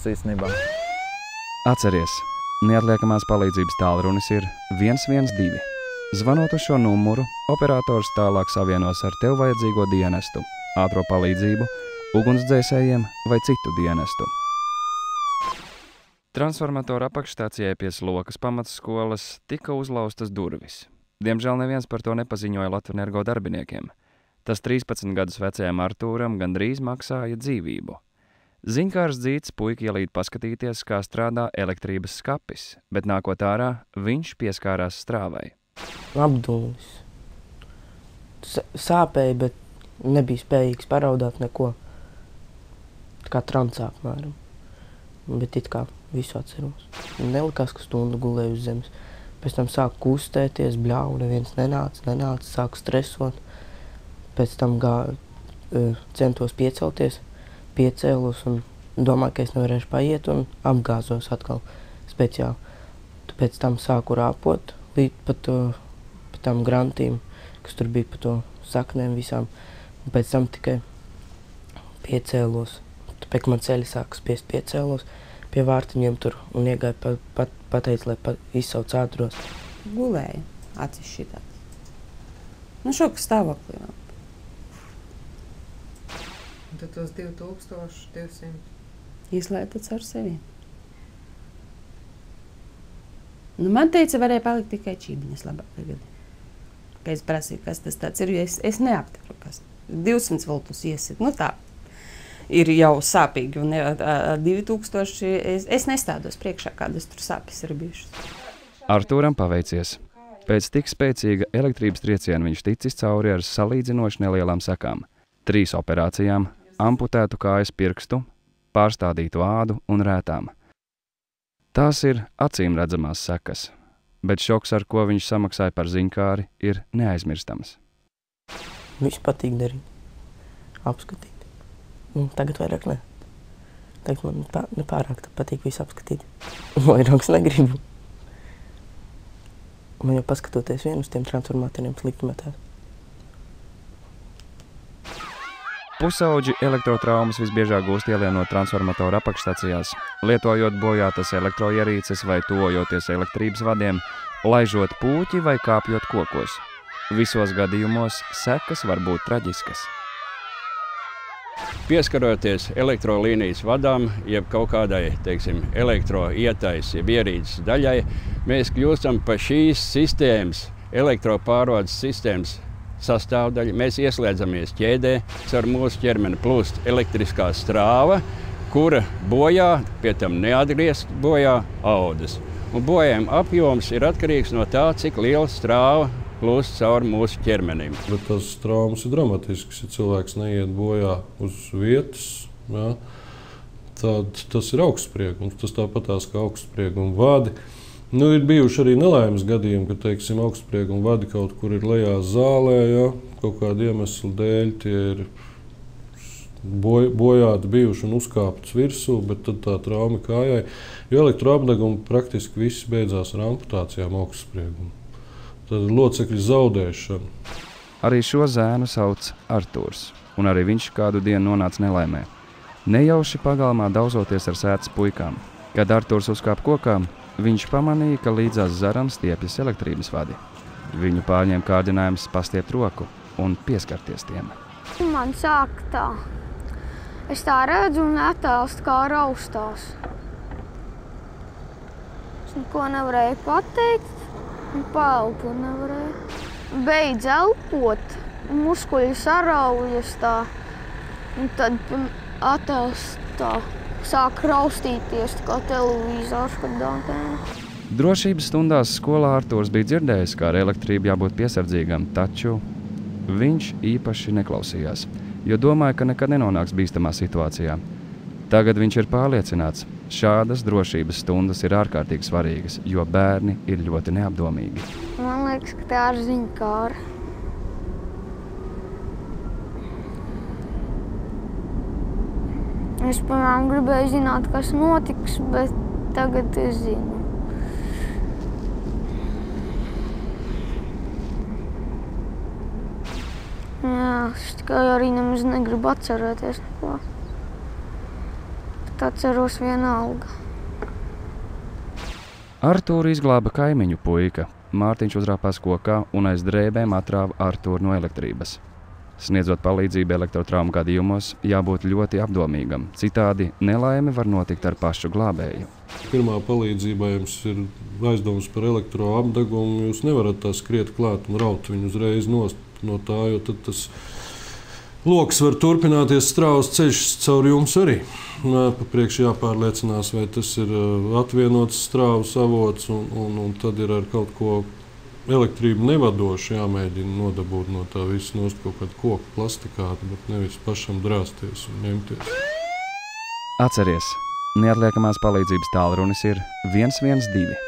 īstenībā. Atceries, neatliekamās palīdzības tālrunis ir 112. Zvanot uz šo numuru, operators tālāk savienos ar tev vajadzīgo dienestu, ātro palīdzību, ugunsdzēsējiem vai citu dienestu. Transformatoru apakšstācijai pie Slokas pamatskolas tika uzlauztas durvis. Diemžēl neviens par to nepaziņoja Latvenergo darbiniekiem. Tas 13 gadus vecajam Artūram gandrīz maksāja dzīvību. Ziņkārs Dzīts puika ielīd paskatīties, kā strādā elektrības skapis, bet nākot ārā, viņš pieskārās strāvai. Apdulis. Sāpēja, bet nebija spējīgs paraudāt neko. Tā kā trancā apmēram. Bet it kā visu atceros. Nelikās, ka stundu gulēju uz zemes. Pēc tam sāku kustēties, bļauju, neviens nenāca, sāku stresot. Pēc tam centos piecelties, piecēlos un domāju, ka es nevarēšu paiet un apgāzos atkal speciāli. Pēc tam sāku rāpot līdz pat tām grantīm, kas tur bija pa to saknēm visām. Un pēc tam tikai piecēlos. Tāpēc, ka man ceļi sāka spiest piecēlos pie vārtiņiem tur un iegāju pateicu, lai izsauc ātros. Gulēju, acis šitāds. Nu, šoka stāvoklī vēl. Un tad tos 2200 Izlētats ar sevi. Nu, man teica, varēja palikt tikai čībiņas labāk tagad. Ka es prasīju, kas tas tāds ir, jo es neaptveru, kas 200 voltus iesit. Nu tā, ir jau sāpīgi, un 2000 es nestādos priekšā, kādas tur sāpes ir bijušas. Artūram paveicies. Pēc tik spēcīga elektrības trieciena viņš ticis cauri ar salīdzinoši nelielām sekām. 3 operācijām, amputētu kājas pirkstu, pārstādītu ādu un rētām. Tās ir acīm redzamās sekas, bet šoks, ar ko viņš samaksāja par ziņkāri, ir neaizmirstams. Visu patīk darīt, apskatīt. Tagad vairāk ne. Tagad man nepārāk patīk visu apskatīt. Vairāks negribu. Man jau paskatoties vienu uz tiem transformatoriem slikti metās. Pusauģi elektrotraumas visbiežāk gūst ielienot transformatoru apakšstacijās, lietojot bojātas elektroierīces vai tuvojoties elektrības vadiem, laižot pūķi vai kāpjot kokos. Visos gadījumos sekas var būt traģiskas. Pieskaroties elektrolīnijas vadām, jeb kaut kādai, teiksim, elektroietais, jeb ierīces daļai, mēs kļūstam par šīs sistēmas, elektropārvades sistēmas sastāvdaļa. Mēs ieslēdzamies ķēdē, ar mūsu ķermeni plūst elektriskā strāva, kura bojā, pie tam neatgriezt bojā audas. Un bojājuma apjoms ir atkarīgs no tā, cik liela strāva plūst cauri mūsu ķermenim. Bet tas traumas ir dramatisks, ja cilvēks neiet bojā uz vietas, ja, tad tas ir augstspriegums, tas tāpatās kā augstsprieguma vadi. Nu, ir bijuši arī nelaimes gadījumi, ka, teiksim, augstsprieguma vadi kaut kur ir lejā zālē, ja, kaut kādu iemeslu dēļ tie ir bojāti bijuši un uzkāptas virsū, bet tad tā trauma kājai, jo elektroapdegumi praktiski viss beidzās ar amputācijām augstspriegumu. Tad ir locekļu zaudēšana. Arī šo zēnu sauc Artūrs, un arī viņš kādu dienu nonāca nelaimē. Nejauši pagalmā daudzoties ar sētas puikām. Kad Artūrs uzkāpa kokā, viņš pamanīja, ka līdzās zaram stiepjas elektrības vadi. Viņu pārņēma kārdinājums pastiept roku un pieskarties tiem. Man sāk tā. Es tā redzu un attēls kā raustās. Es neko nevarēju pateikt un paelpot nevarēju. Beidz elpot, muskuļi saraujas tā. Un tad attēls tā. Sāk raustīties kā televīzors, kad dantēna. Drošības stundās skolā Artūrs bija dzirdējis, ka ar elektrību jābūt piesardzīgam, taču viņš īpaši neklausījās, jo domāja, ka nekad nenonāks bīstamā situācijā. Tagad viņš ir pārliecināts, šādas drošības stundas ir ārkārtīgi svarīgas, jo bērni ir ļoti neapdomīgi. Man liekas, ka tā ir ziņkāra. Es, piemēram, gribēju zināt, kas notiks, bet tagad es zinu. Jā, es tikai arī nemaz negribu atcerēties neko. atceros vienalga. Artūru izglāba kaimiņu puika. Mārtiņš uzrāpās kokā un aiz drēbēm atrāva Artūru no elektrības. Sniedzot palīdzību elektrotraumu gadījumos, jābūt ļoti apdomīgam. Citādi nelaime var notikt ar pašu glābēju. Pirmā palīdzība jums ir aizdomas par elektroapdegumu. Jūs nevarat tā skriet klāt un raut viņu uzreiz nost no tā, jo tad tas loks var turpināties strāvas ceļš caur jums arī. Pa priekš jāpārliecinās, vai tas ir atvienots strāvas avots, un tad ir ar kaut ko elektrību nevadoši jāmēģina nodabūt no tā visu nost kaut kādu koku plastikātu, bet nevis pašam drāsties un ņemties. Atceries, neatliekamās palīdzības tālrunis ir 112.